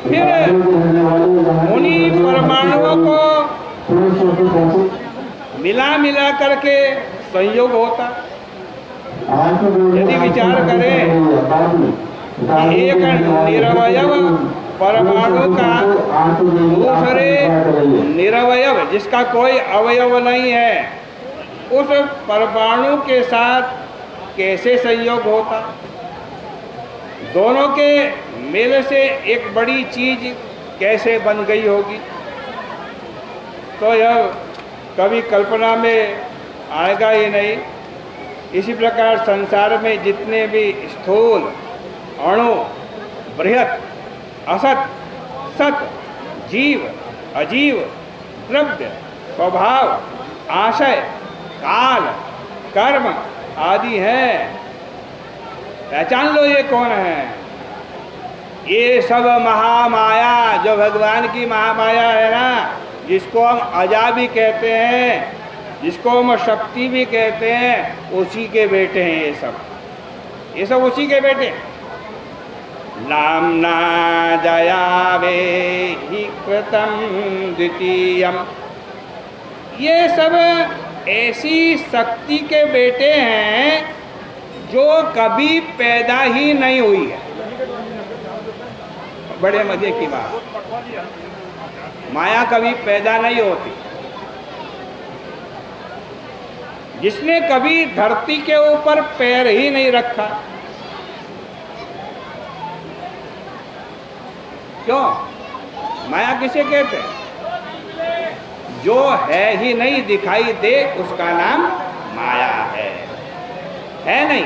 फिर उन्हीं परमाणुओं को मिला मिला करके संयोग होता। यदि विचार करें कि एक निरवयव परमाणु का दूसरे निरवयव जिसका कोई अवयव नहीं है उस परमाणु के साथ कैसे संयोग होता, दोनों के मेल से एक बड़ी चीज कैसे बन गई होगी, तो यह कभी कल्पना में आएगा ही नहीं। इसी प्रकार संसार में जितने भी स्थूल, अणु, बृहत, असत, सत, जीव, अजीव, द्रव्य, स्वभाव, आशय, काल, कर्म आदि हैं, पहचान लो ये कौन है। ये सब महामाया, जो भगवान की महामाया है ना, जिसको हम अजा भी कहते हैं, जिसको हम शक्ति भी कहते हैं, उसी के बेटे हैं ये सब उसी के बेटे। नामना जयावे हि कृतम द्वितीयम, ये सब ऐसी शक्ति के बेटे हैं जो कभी पैदा ही नहीं हुई है। बड़े मजे की बात, माया कभी पैदा नहीं होती। जिसने कभी धरती के ऊपर पैर ही नहीं रखा, क्यों? माया किसे कहते हैं? जो है ही नहीं, दिखाई दे, उसका नाम माया है नहीं,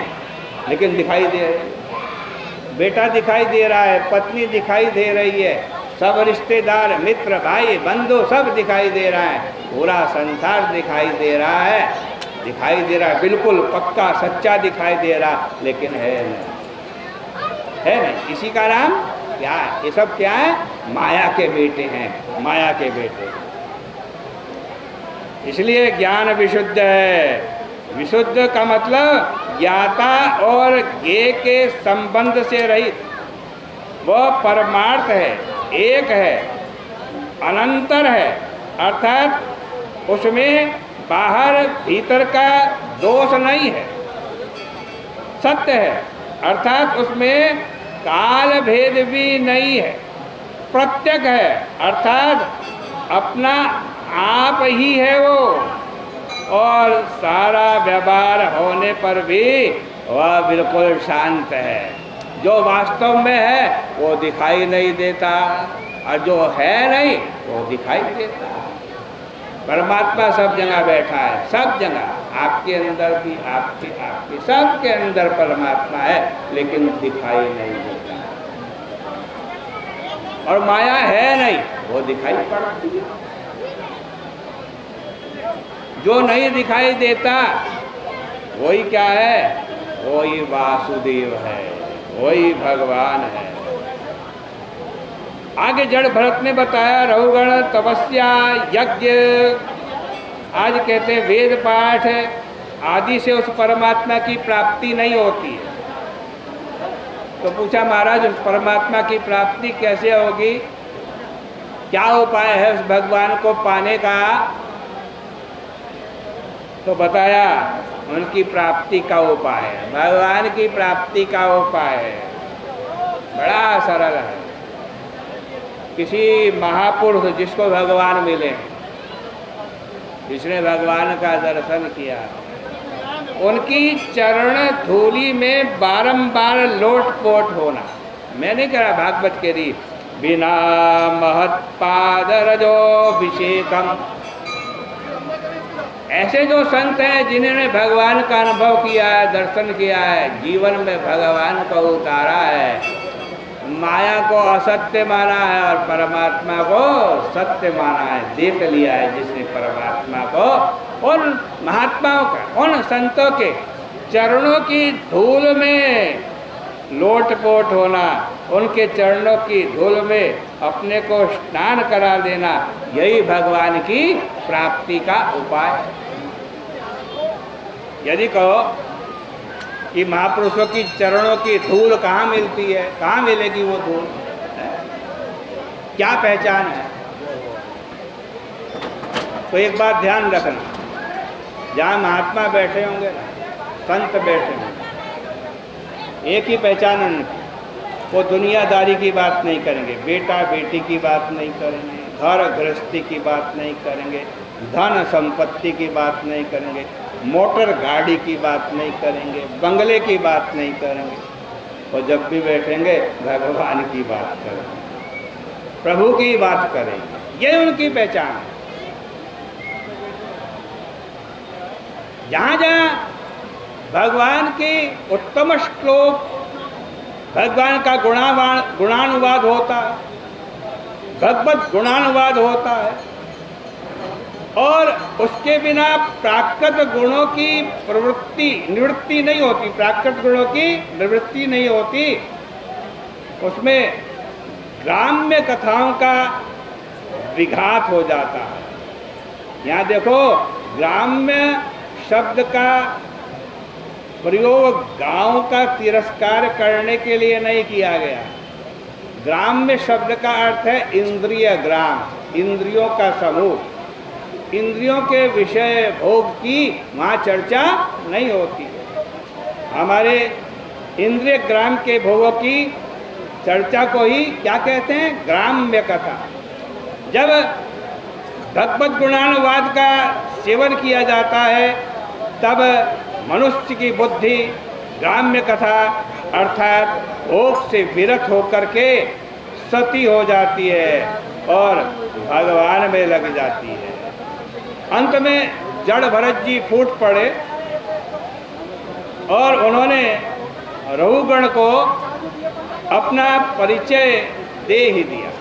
लेकिन दिखाई दे रही है। बेटा दिखाई दे रहा है, पत्नी दिखाई दे रही है, सब रिश्तेदार, मित्र, भाई, बंधु सब दिखाई दे रहा है, पूरा संसार दिखाई दे रहा है, बिल्कुल पक्का सच्चा दिखाई दे रहा, लेकिन है नहीं। इसी का नाम क्या है? ये सब क्या है? माया के बेटे हैं, माया के बेटे। इसलिए ज्ञान विशुद्ध है। विशुद्ध का मतलब ज्ञाता और ज्ञेय के संबंध से रहित, वह परमार्थ है, एक है, अनंतर है, अर्थात उसमें बाहर भीतर का दोष नहीं है, सत्य है, अर्थात उसमें काल भेद भी नहीं है, प्रत्यक है, अर्थात अपना आप ही है वो, और सारा व्यवहार होने पर भी वह बिल्कुल शांत है। जो वास्तव में है वो दिखाई नहीं देता, और जो है नहीं वो दिखाई देता। परमात्मा सब जगह बैठा है, सब जगह, आपके अंदर भी, आपके सबके अंदर परमात्मा है, लेकिन दिखाई नहीं देता। और माया है नहीं, वो दिखाई पड़ती है। जो नहीं दिखाई देता वही क्या है? वही वासुदेव है, वही भगवान है। आगे जड़ भरत ने बताया रहुगण, तपस्या, यज्ञ, आज कहते हैं वेद पाठ आदि से उस परमात्मा की प्राप्ति नहीं होती है। तो पूछा महाराज, उस परमात्मा की प्राप्ति कैसे होगी? क्या उपाय है उस भगवान को पाने का? तो बताया उनकी प्राप्ति का उपाय है, भगवान की प्राप्ति का उपाय है, बड़ा सरल है। किसी महापुरुष जिसको भगवान मिले, जिसने भगवान का दर्शन किया, उनकी चरण धूलि में बारंबार लोटपोट होना। मैं नहीं कह रहा भागवत के रीत, बिना महत्पाद रजोभिषेकम। ऐसे जो संत हैं जिन्होंने भगवान का अनुभव किया है, दर्शन किया है, जीवन में भगवान को उतारा है, माया को असत्य माना है और परमात्मा को सत्य माना है, देख लिया है जिसने परमात्मा को, उन महात्माओं का, उन संतों के चरणों की धूल में लोटपोट होना, उनके चरणों की धूल में अपने को स्नान करा देना, यही भगवान की प्राप्ति का उपाय है। यदि कहो कि महापुरुषों की चरणों की धूल कहाँ मिलती है, कहाँ मिलेगी वो धूल? क्या पहचान है? तो एक बात ध्यान रखना, जहाँ महात्मा बैठे होंगे, संत बैठे होंगे, एक ही पहचान उनकी, वो दुनियादारी की बात नहीं करेंगे, बेटा बेटी की बात नहीं करेंगे, घर गृहस्थी की बात नहीं करेंगे, धन संपत्ति की बात नहीं करेंगे, मोटर गाड़ी की बात नहीं करेंगे, बंगले की बात नहीं करेंगे। और जब भी बैठेंगे भगवान की बात करेंगे, प्रभु की बात करेंगे। ये उनकी पहचान है। जहाँ जहाँ भगवान की उत्तम श्लोक, भगवान का गुणानुवाद होता है, भगवत गुणानुवाद होता है, और उसके बिना प्राकृत गुणों की निवृत्ति नहीं होती, प्राकृत गुणों की निवृत्ति नहीं होती, उसमें ग्राम्य कथाओं का विघात हो जाता है। यहाँ देखो, ग्राम्य शब्द का प्रयोग गांव का तिरस्कार करने के लिए नहीं किया गया। ग्राम्य शब्द का अर्थ है इंद्रिय ग्राम, इंद्रियों का समूह। इंद्रियों के विषय भोग की वहाँ चर्चा नहीं होती। हमारे इंद्रिय ग्राम के भोगों की चर्चा को ही क्या कहते हैं? ग्राम्य कथा। जब भगवत गुणानुवाद का सेवन किया जाता है, तब मनुष्य की बुद्धि ग्राम्य कथा अर्थात भोग से विरत होकर के सती हो जाती है और भगवान में लग जाती है। अंत में जड़ भरत जी फूट पड़े और उन्होंने रघुगण को अपना परिचय दे ही दिया।